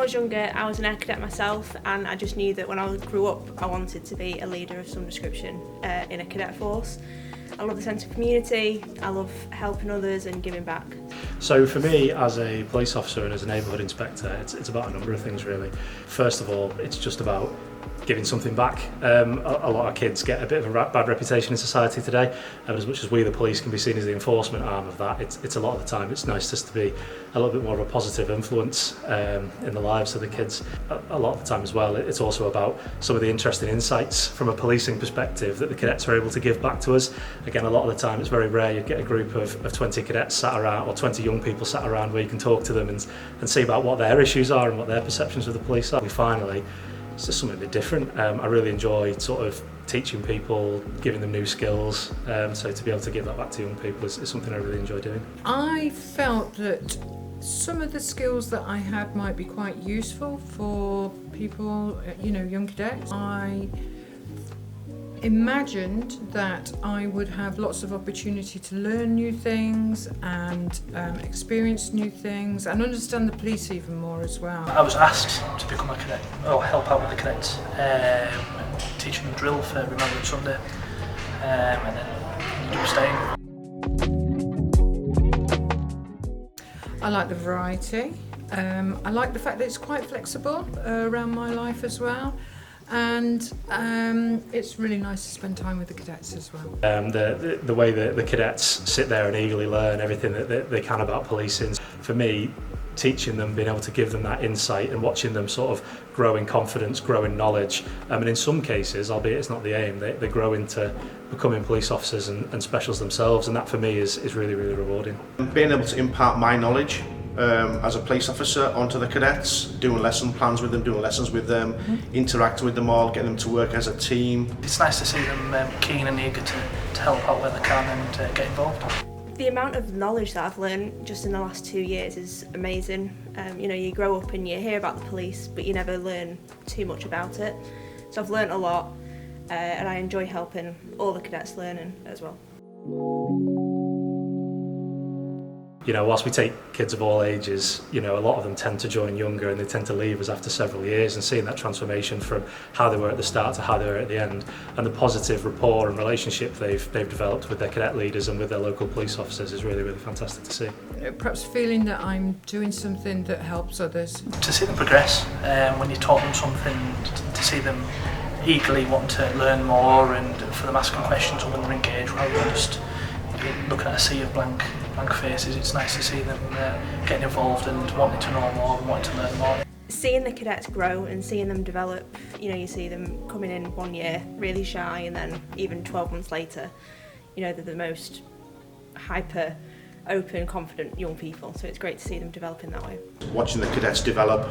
was younger, I was an air cadet myself, and I just knew that when I grew up I wanted to be a leader of some description in a cadet force. I love the sense of community, I love helping others and giving back. So for me, as a police officer and as a neighbourhood inspector, it's about a number of things really. First of all, it's just about giving something back. A lot of kids get a bit of a bad reputation in society today, and as much as we the police can be seen as the enforcement arm of that, it's a lot of the time it's nice just to be a little bit more of a positive influence in the lives of the kids. A lot of the time as well, it's also about some of the interesting insights from a policing perspective that the cadets are able to give back to us. Again, a lot of the time it's very rare you get a group of 20 cadets sat around, or 20 young people sat around, where you can talk to them and see about what their issues are and what their perceptions of the police are. Finally, it's just something a bit different. I really enjoy sort of teaching people, giving them new skills, so to be able to give that back to young people is something I really enjoy doing. I felt that some of the skills that I had might be quite useful for people, young cadets. I imagined that I would have lots of opportunity to learn new things and experience new things and understand the police even more as well. I was asked to become a cadet, or help out with the cadets, teaching them drill for Remembrance Sunday, and then you staying. I like the variety. I like the fact that it's quite flexible around my life as well. And it's really nice to spend time with the cadets as well. The way that the cadets sit there and eagerly learn everything that they can about policing, for me, teaching them, being able to give them that insight and watching them sort of grow in confidence, grow in knowledge, and in some cases, albeit it's not the aim, they grow into becoming police officers and specials themselves, and that for me is really, really rewarding. Being able to impart my knowledge as a police officer onto the cadets, doing lesson plans with them, doing lessons with them, interacting with them all, getting them to work as a team. It's nice to see them keen and eager to help out where they can and get involved. The amount of knowledge that I've learned just in the last 2 years is amazing. You grow up and you hear about the police, but you never learn too much about it. So I've learned a lot, and I enjoy helping all the cadets learning as well. Whilst we take kids of all ages, a lot of them tend to join younger and they tend to leave us after several years, and seeing that transformation from how they were at the start to how they were at the end, and the positive rapport and relationship they've developed with their cadet leaders and with their local police officers is really, really fantastic to see. Perhaps feeling that I'm doing something that helps others. To see them progress, when you taught them something, to see them eagerly wanting to learn more and for them asking questions when they're engaged rather than just looking at a sea of blank faces. It's nice to see them getting involved and wanting to know more and wanting to learn more. Seeing the cadets grow and seeing them develop, you see them coming in 1 year really shy, and then even 12 months later, they're the most hyper, open, confident young people, so it's great to see them developing that way. Watching the cadets develop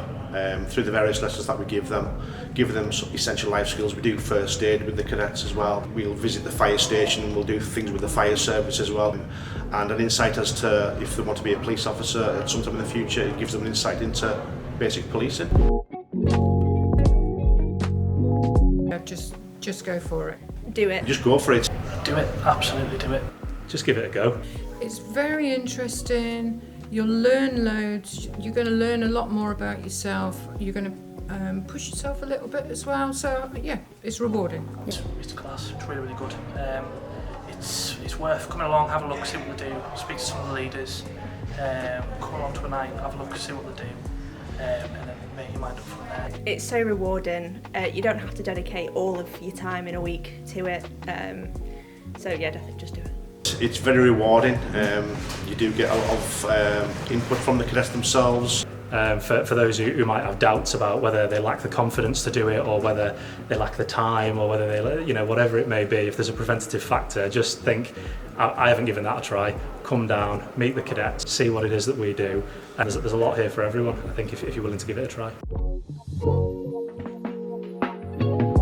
through the various lessons that we give them some essential life skills. We do first aid with the cadets as well. We'll visit the fire station, we'll do things with the fire service as well, and an insight as to if they want to be a police officer at some time in the future. It gives them an insight into basic policing. Just go for it. Do it. Just go for it. Do it, absolutely do it. Just give it a go. It's very interesting. You'll learn loads. You're going to learn a lot more about yourself. You're going to push yourself a little bit as well. So yeah, it's rewarding. It's class. It's really, really good. It's worth coming along, have a look, see what they do, speak to some of the leaders, come along to a night, have a look, see what they do, and then make your mind up from there. It's so rewarding. You don't have to dedicate all of your time in a week to it. So yeah, definitely just do it. It's very rewarding. You do get a lot of input from the cadets themselves. For those who might have doubts about whether they lack the confidence to do it, or whether they lack the time, or whether they, whatever it may be, if there's a preventative factor, just think, I haven't given that a try. Come down, meet the cadets, see what it is that we do, and there's a lot here for everyone, I think, if you're willing to give it a try.